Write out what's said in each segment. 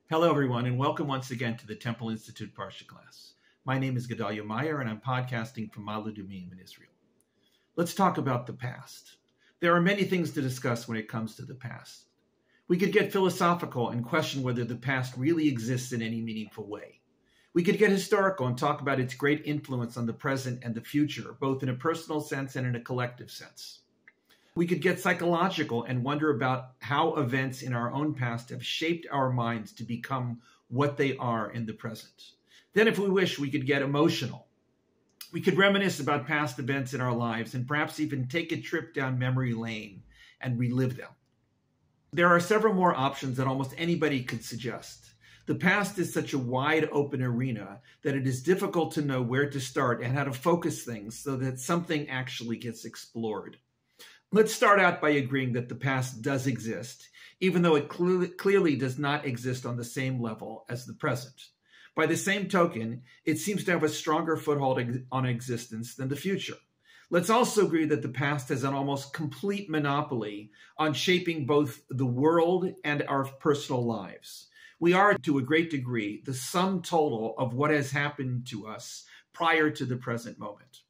Hello, everyone, and welcome once again to the Temple Institute Parsha class. My name is Gedalia Meyer, and I'm podcasting from Maludumim in Israel. Let's talk about the past. There are many things to discuss when it comes to the past. We could get philosophical and question whether the past really exists in any meaningful way. We could get historical and talk about its great influence on the present and the future, both in a personal sense and in a collective sense. We could get psychological and wonder about how events in our own past have shaped our minds to become what they are in the present. Then, if we wish, we could get emotional. We could reminisce about past events in our lives and perhaps even take a trip down memory lane and relive them. There are several more options that almost anybody could suggest. The past is such a wide open arena that it is difficult to know where to start and how to focus things so that something actually gets explored. Let's start out by agreeing that the past does exist, even though it clearly does not exist on the same level as the present. By the same token, it seems to have a stronger foothold on existence than the future. Let's also agree that the past has an almost complete monopoly on shaping both the world and our personal lives. We are, to a great degree, the sum total of what has happened to us prior to the present moment.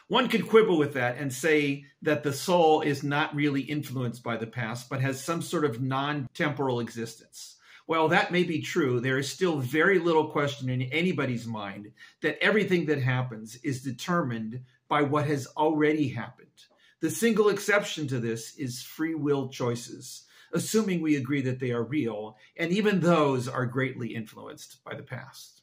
One could quibble with that and say that the soul is not really influenced by the past, but has some sort of non-temporal existence. While that may be true, there is still very little question in anybody's mind that everything that happens is determined by what has already happened. The single exception to this is free will choices, assuming we agree that they are real, and even those are greatly influenced by the past.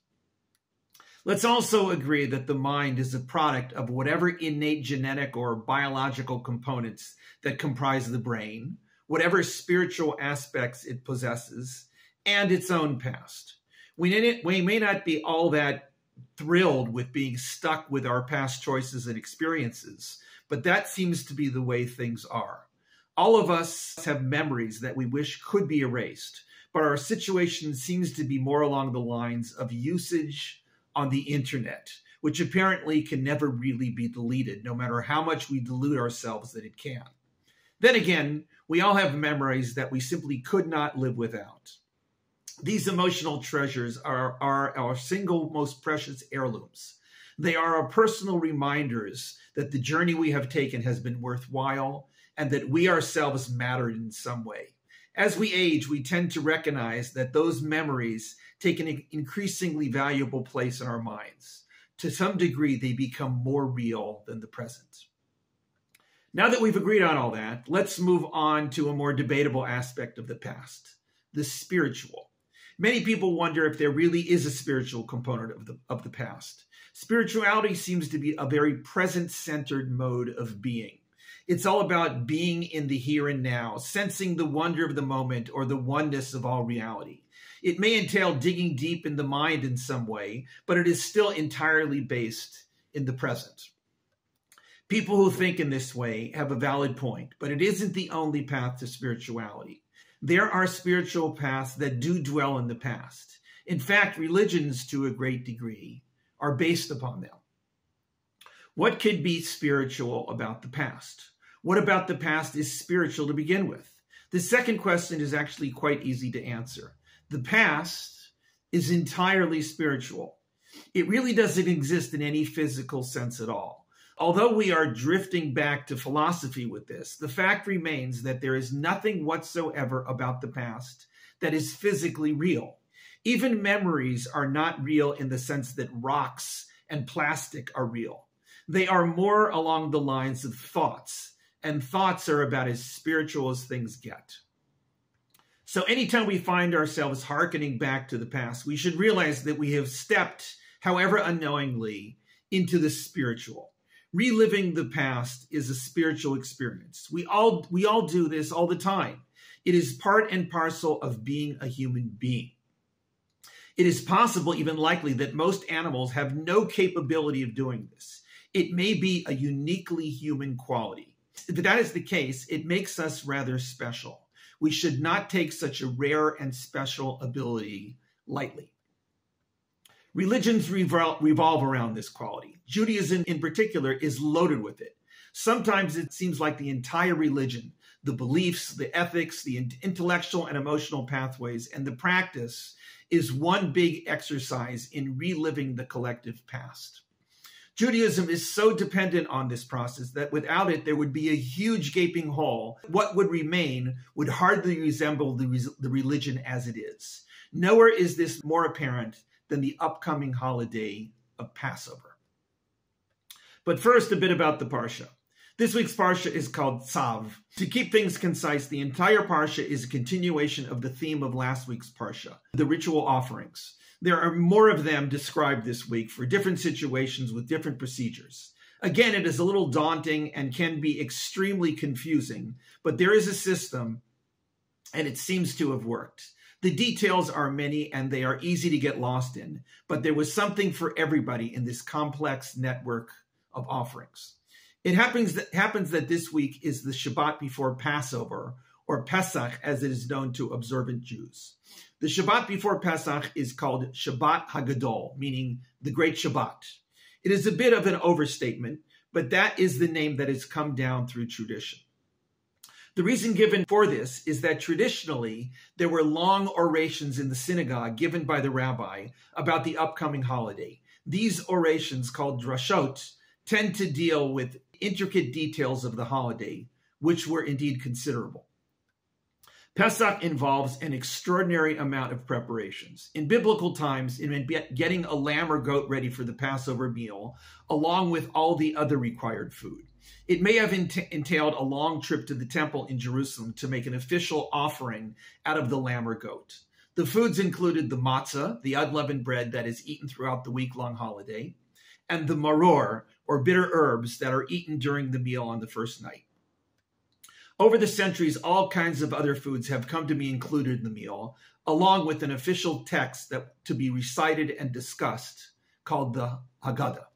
Let's also agree that the mind is a product of whatever innate genetic or biological components that comprise the brain, whatever spiritual aspects it possesses, and its own past. We may not be all that thrilled with being stuck with our past choices and experiences, but that seems to be the way things are. All of us have memories that we wish could be erased, but our situation seems to be more along the lines of usage on the internet, which apparently can never really be deleted, no matter how much we delude ourselves that it can. Then again, we all have memories that we simply could not live without. These emotional treasures are our single most precious heirlooms. They are our personal reminders that the journey we have taken has been worthwhile and that we ourselves mattered in some way. As we age, we tend to recognize that those memories take an increasingly valuable place in our minds. To some degree, they become more real than the present. Now that we've agreed on all that, let's move on to a more debatable aspect of the past, the spiritual. Many people wonder if there really is a spiritual component of the past. Spirituality seems to be a very present-centered mode of being. It's all about being in the here and now, sensing the wonder of the moment or the oneness of all reality. It may entail digging deep in the mind in some way, but it is still entirely based in the present. People who think in this way have a valid point, but it isn't the only path to spirituality. There are spiritual paths that do dwell in the past. In fact, religions, to a great degree, are based upon them. What could be spiritual about the past? What about the past is spiritual to begin with? The second question is actually quite easy to answer. The past is entirely spiritual. It really doesn't exist in any physical sense at all. Although we are drifting back to philosophy with this, the fact remains that there is nothing whatsoever about the past that is physically real. Even memories are not real in the sense that rocks and plastic are real. They are more along the lines of thoughts, and thoughts are about as spiritual as things get. So anytime we find ourselves hearkening back to the past, we should realize that we have stepped, however unknowingly, into the spiritual. Reliving the past is a spiritual experience. We all do this all the time. It is part and parcel of being a human being. It is possible, even likely, that most animals have no capability of doing this. It may be a uniquely human quality. If that is the case, it makes us rather special. We should not take such a rare and special ability lightly. Religions revolve around this quality. Judaism in particular is loaded with it. Sometimes it seems like the entire religion, the beliefs, the ethics, the intellectual and emotional pathways, and the practice is one big exercise in reliving the collective past. Judaism is so dependent on this process that without it, there would be a huge gaping hole. What would remain would hardly resemble the religion as it is. Nowhere is this more apparent than the upcoming holiday of Passover. But first, a bit about the Parsha. This week's Parsha is called Tzav. To keep things concise, the entire Parsha is a continuation of the theme of last week's Parsha, the ritual offerings. There are more of them described this week for different situations with different procedures. Again, it is a little daunting and can be extremely confusing, but there is a system, and it seems to have worked. The details are many, and they are easy to get lost in, but there was something for everybody in this complex network of offerings. It happens that this week is the Shabbat before Passover, or Pesach as it is known to observant Jews. The Shabbat before Pesach is called Shabbat Haggadah, meaning the Great Shabbat. It is a bit of an overstatement, but that is the name that has come down through tradition. The reason given for this is that traditionally there were long orations in the synagogue given by the rabbi about the upcoming holiday. These orations, called drashot, tend to deal with intricate details of the holiday, which were indeed considerable. Pesach involves an extraordinary amount of preparations. In biblical times, it meant getting a lamb or goat ready for the Passover meal, along with all the other required food. It may have entailed a long trip to the temple in Jerusalem to make an official offering out of the lamb or goat. The foods included the matzah, the unleavened bread that is eaten throughout the week-long holiday, and the maror, or bitter herbs that are eaten during the meal on the first night. Over the centuries, all kinds of other foods have come to be included in the meal, along with an official text to be recited and discussed called the Haggadah.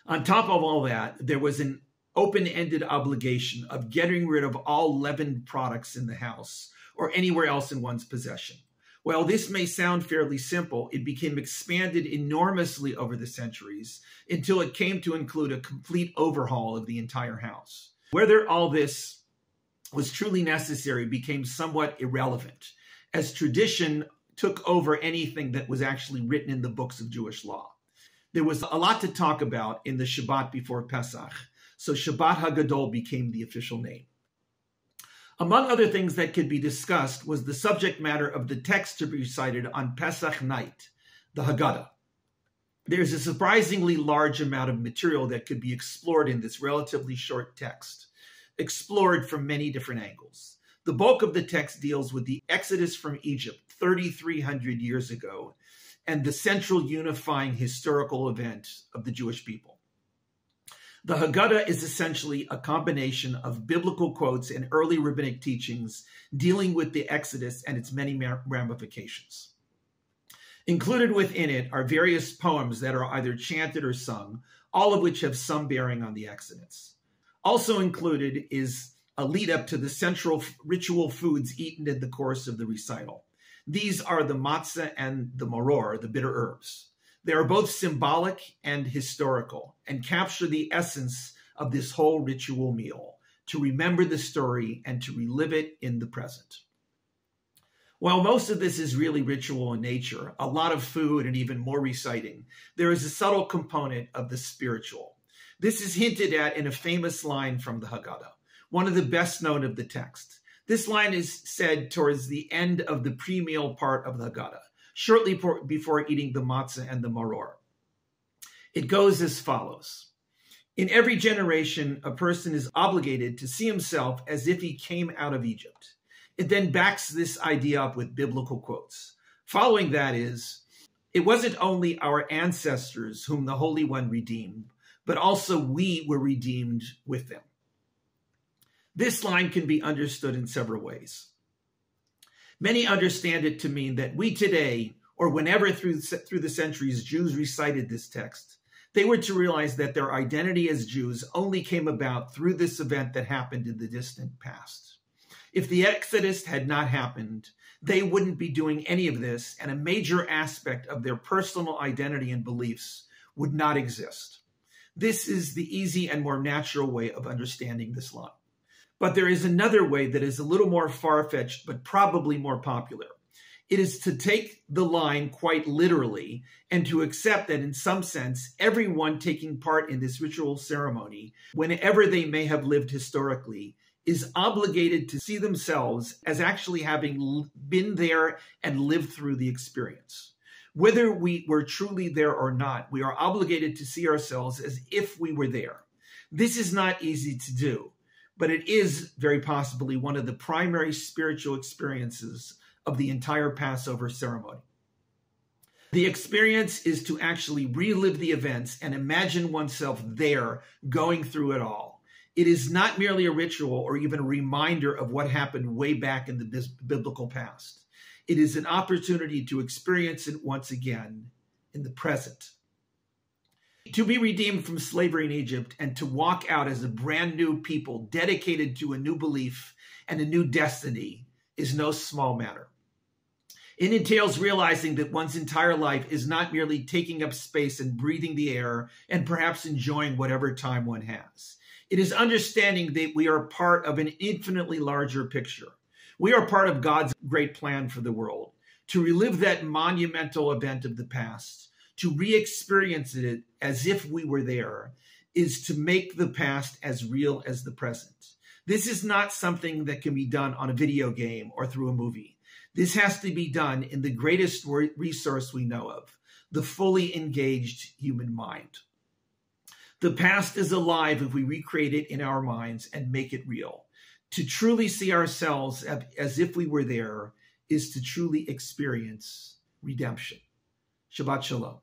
On top of all that, there was an open-ended obligation of getting rid of all leavened products in the house or anywhere else in one's possession. While this may sound fairly simple, it became expanded enormously over the centuries until it came to include a complete overhaul of the entire house. Whether all this was truly necessary became somewhat irrelevant, as tradition took over anything that was actually written in the books of Jewish law. There was a lot to talk about in the Shabbat before Pesach, so Shabbat Haggadah became the official name. Among other things that could be discussed was the subject matter of the text to be recited on Pesach night, the Haggadah. There's a surprisingly large amount of material that could be explored in this relatively short text, explored from many different angles. The bulk of the text deals with the exodus from Egypt 3,300 years ago and the central unifying historical event of the Jewish people. The Haggadah is essentially a combination of biblical quotes and early rabbinic teachings dealing with the Exodus and its many ramifications. Included within it are various poems that are either chanted or sung, all of which have some bearing on the Exodus. Also included is a lead-up to the central ritual foods eaten in the course of the recital. These are the matzah and the maror, the bitter herbs. They are both symbolic and historical and capture the essence of this whole ritual meal, to remember the story and to relive it in the present. While most of this is really ritual in nature, a lot of food and even more reciting, there is a subtle component of the spiritual. This is hinted at in a famous line from the Haggadah, one of the best known of the text. This line is said towards the end of the pre-meal part of the Haggadah, shortly before eating the matzah and the maror. It goes as follows. In every generation, a person is obligated to see himself as if he came out of Egypt. It then backs this idea up with biblical quotes. Following that is, it wasn't only our ancestors whom the Holy One redeemed, but also we were redeemed with them. This line can be understood in several ways. Many understand it to mean that we today, or whenever through the centuries Jews recited this text, they were to realize that their identity as Jews only came about through this event that happened in the distant past. If the Exodus had not happened, they wouldn't be doing any of this, and a major aspect of their personal identity and beliefs would not exist. This is the easy and more natural way of understanding this line. But there is another way that is a little more far-fetched, but probably more popular. It is to take the line quite literally and to accept that in some sense, everyone taking part in this ritual ceremony, whenever they may have lived historically, is obligated to see themselves as actually having been there and lived through the experience. Whether we were truly there or not, we are obligated to see ourselves as if we were there. This is not easy to do, but it is very possibly one of the primary spiritual experiences of the entire Passover ceremony. The experience is to actually relive the events and imagine oneself there going through it all. It is not merely a ritual or even a reminder of what happened way back in the biblical past. It is an opportunity to experience it once again in the present. To be redeemed from slavery in Egypt and to walk out as a brand new people dedicated to a new belief and a new destiny is no small matter. It entails realizing that one's entire life is not merely taking up space and breathing the air and perhaps enjoying whatever time one has. It is understanding that we are part of an infinitely larger picture. We are part of God's great plan for the world. To relive that monumental event of the past, to re-experience it as if we were there, is to make the past as real as the present. This is not something that can be done on a video game or through a movie. This has to be done in the greatest resource we know of, the fully engaged human mind. The past is alive if we recreate it in our minds and make it real. To truly see ourselves as if we were there is to truly experience redemption. Shabbat Shalom.